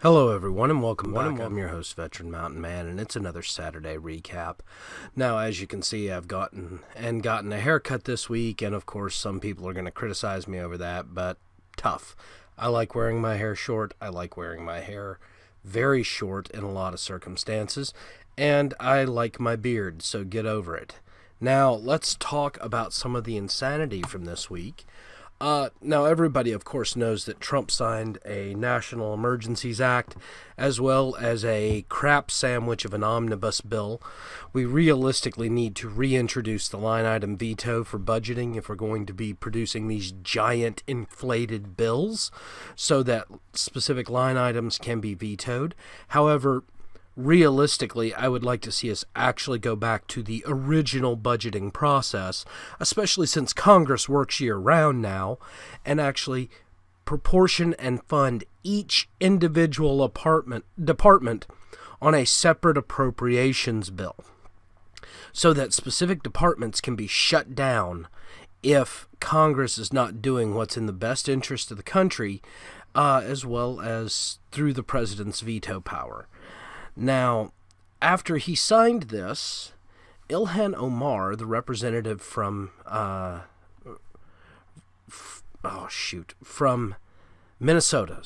Hello everyone and welcome back. I'm your host, Veteran Mountain Man, and it's another Saturday recap. Now, as you can see, I've gotten a haircut this week, and of course some people are going to criticize me over that, but tough. I like wearing my hair short. I like wearing my hair very short in a lot of circumstances, and I like my beard, so get over it. Now, let's talk about some of the insanity from this week. Now, everybody, of course, knows that Trump signed a National Emergencies Act, as well as a crap sandwich of an omnibus bill. We realistically need to reintroduce the line item veto for budgeting if we're going to be producing these giant inflated bills, so that specific line items can be vetoed. However, realistically, I would like to see us actually go back to the original budgeting process, especially since Congress works year-round now, and actually proportion and fund each individual department on a separate appropriations bill, so that specific departments can be shut down if Congress is not doing what's in the best interest of the country, as well as through the president's veto power. Now, after he signed this, Ilhan Omar, the representative from Minnesota,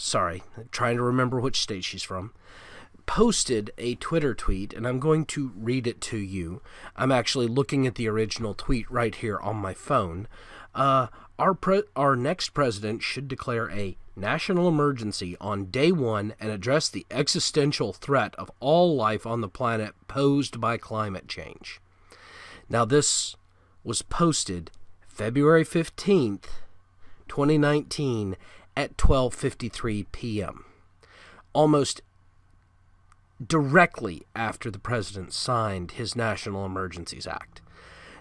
trying to remember which state she's from, posted a Twitter tweet, and I'm going to read it to you. I'm actually looking at the original tweet right here on my phone. Our next president should declare a national emergency on day one and address the existential threat of all life on the planet posed by climate change. Now, this was posted February 15th, 2019 at 12:53 p.m., almost directly after the president signed his National Emergencies Act.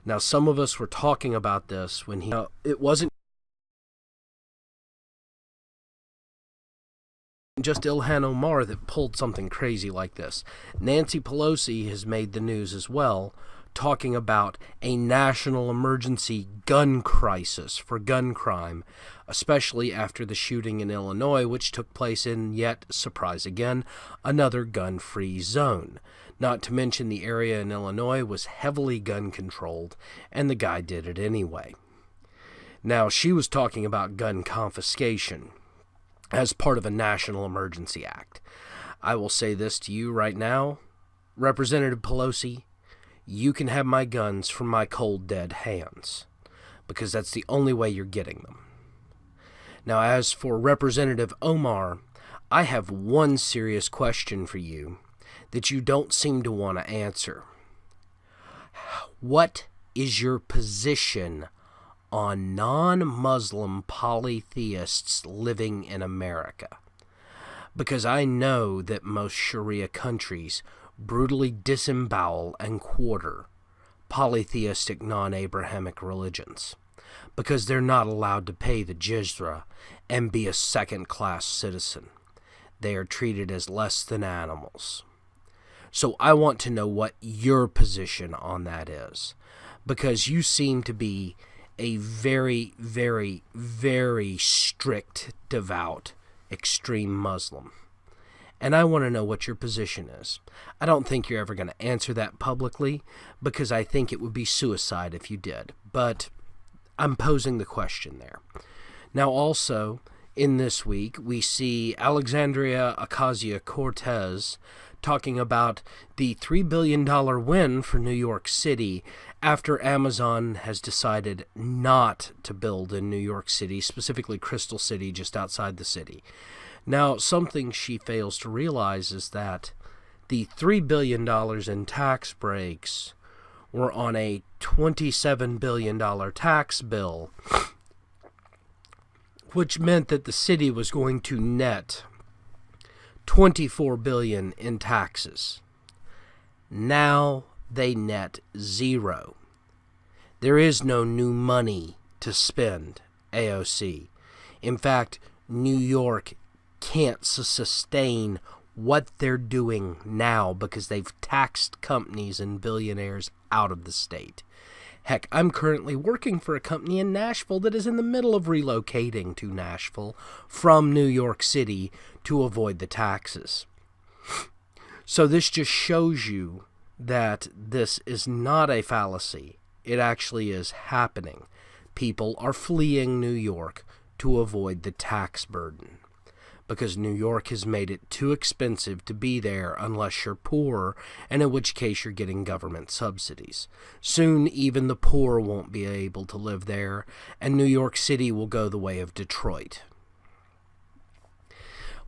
Now, some of us were talking about this when it wasn't just Ilhan Omar that pulled something crazy like this. Nancy Pelosi has made the news as well, talking about a national emergency gun crisis for gun crime, especially after the shooting in Illinois, which took place in, yet, surprise again, another gun-free zone. Not to mention the area in Illinois was heavily gun-controlled, and the guy did it anyway. Now, she was talking about gun confiscation as part of a National Emergency Act. I will say this to you right now, Representative Pelosi, you can have my guns from my cold, dead hands, because that's the only way you're getting them. Now, as for Representative Omar, I have one serious question for you that you don't seem to want to answer. What is your position on non-Muslim polytheists living in America? Because I know that most Sharia countries brutally disembowel and quarter polytheistic non-Abrahamic religions, because they're not allowed to pay the jizya and be a second-class citizen. They are treated as less than animals. So I want to know what your position on that is, because you seem to be a very, very, very strict, devout, extreme Muslim. And I want to know what your position is. I don't think you're ever going to answer that publicly, because I think it would be suicide if you did. But I'm posing the question there. Now, also, in this week, we see Alexandria Ocasio-Cortez talking about the $3 billion win for New York City after Amazon has decided not to build in New York City, specifically Crystal City, just outside the city. Now, something she fails to realize is that the $3 billion in tax breaks were on a $27 billion tax bill, which meant that the city was going to net $24 billion in taxes. Now they net zero. There is no new money to spend, AOC. In fact, New York can't sustain what they're doing now because they've taxed companies and billionaires out of the state. Heck, I'm currently working for a company in Nashville that is in the middle of relocating to Nashville from New York City to avoid the taxes. So this just shows you that this is not a fallacy. It actually is happening. People are fleeing New York to avoid the tax burden, because New York has made it too expensive to be there unless you're poor, and in which case you're getting government subsidies. Soon, even the poor won't be able to live there, and New York City will go the way of Detroit.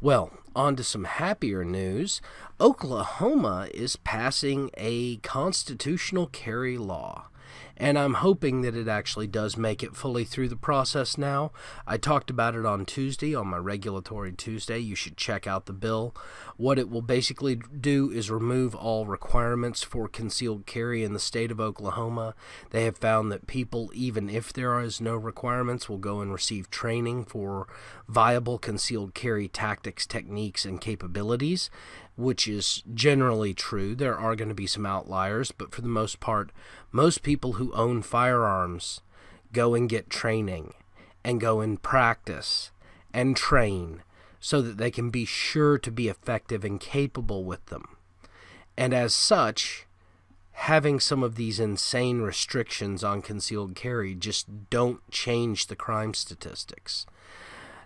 Well, on to some happier news. Oklahoma is passing a constitutional carry law, and I'm hoping that it actually does make it fully through the process now. I talked about it on Tuesday, on my Regulatory Tuesday. You should check out the bill. What it will basically do is remove all requirements for concealed carry in the state of Oklahoma. They have found that people, even if there is no requirements, will go and receive training for viable concealed carry tactics, techniques, and capabilities, which is generally true. There are going to be some outliers, but for the most part, most people who own firearms go and get training and go and practice and train so that they can be sure to be effective and capable with them. And as such, having some of these insane restrictions on concealed carry just don't change the crime statistics.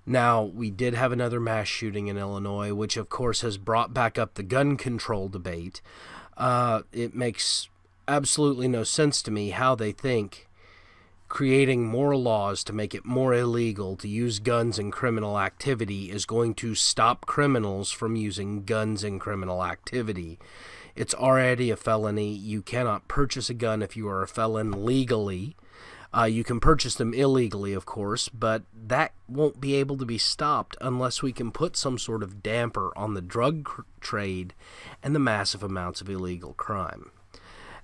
Now, we did have another mass shooting in Illinois, which of course has brought back up the gun control debate. It makes absolutely no sense to me how they think creating more laws to make it more illegal to use guns in criminal activity is going to stop criminals from using guns in criminal activity. It's already a felony. You cannot purchase a gun if you are a felon legally. You can purchase them illegally, of course, but that won't be able to be stopped unless we can put some sort of damper on the drug trade and the massive amounts of illegal crime.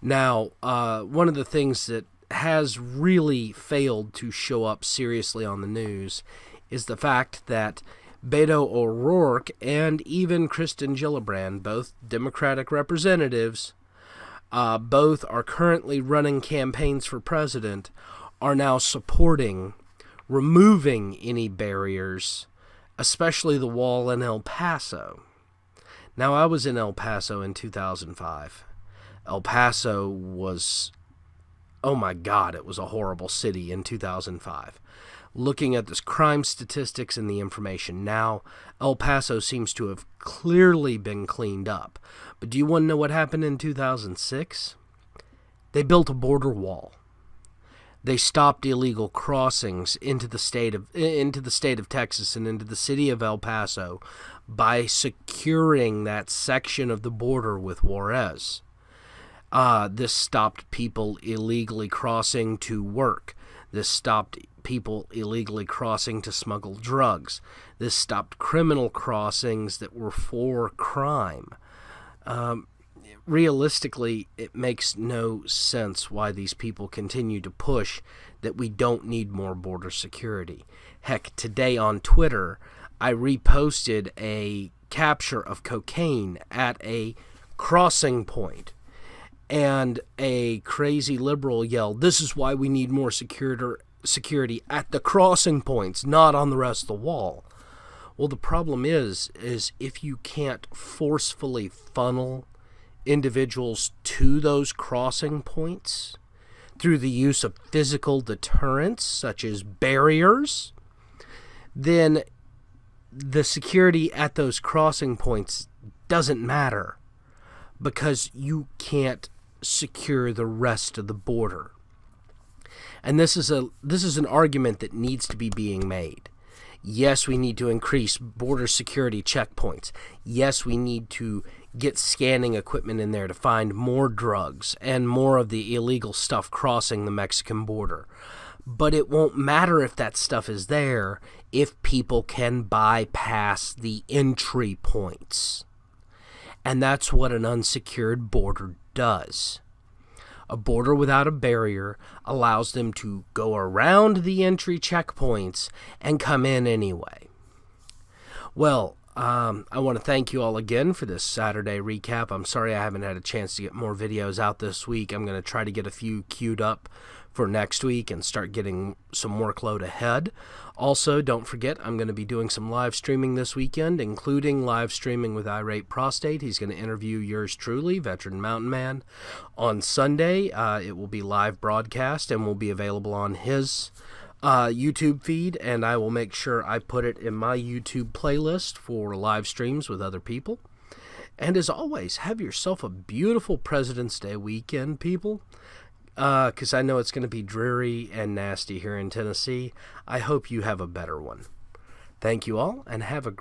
Now, one of the things that has really failed to show up seriously on the news is the fact that Beto O'Rourke and even Kristen Gillibrand, both Democratic representatives, both are currently running campaigns for president, are now supporting removing any barriers, especially the wall in El Paso. Now, I was in El Paso in 2005. El Paso was, oh my God, it was a horrible city in 2005. Looking at this crime statistics and the information now, El Paso seems to have clearly been cleaned up. But do you want to know what happened in 2006? They built a border wall. They stopped illegal crossings into the state of Texas and into the city of El Paso by securing that section of the border with Juarez. This stopped people illegally crossing to work. This stopped people illegally crossing to smuggle drugs. This stopped criminal crossings that were for crime. Realistically, it makes no sense why these people continue to push that we don't need more border security. Heck, today on Twitter, I reposted a capture of cocaine at a crossing point, and a crazy liberal yelled, "This is why we need more security at the crossing points, not on the rest of the wall." Well, the problem is if you can't forcefully funnel individuals to those crossing points through the use of physical deterrents such as barriers, then the security at those crossing points doesn't matter, because you can't secure the rest of the border. And this is an argument that needs to be being made. Yes, we need to increase border security checkpoints. Yes, we need to get scanning equipment in there to find more drugs and more of the illegal stuff crossing the Mexican border. But it won't matter if that stuff is there if people can bypass the entry points. And that's what an unsecured border does. A border without a barrier allows them to go around the entry checkpoints and come in anyway. Well, I want to thank you all again for this Saturday recap. I'm sorry I haven't had a chance to get more videos out this week. I'm going to try to get a few queued up for next week and start getting some workload ahead. Also, don't forget, I'm going to be doing some live streaming this weekend, including live streaming with Irate Prostate. He's going to interview yours truly, Veteran Mountain Man. On Sunday, it will be live broadcast and will be available on his YouTube feed, and I will make sure I put it in my YouTube playlist for live streams with other people. And as always, have yourself a beautiful President's Day weekend, people. Because I know it's going to be dreary and nasty here in Tennessee. I hope you have a better one. Thank you all, and have a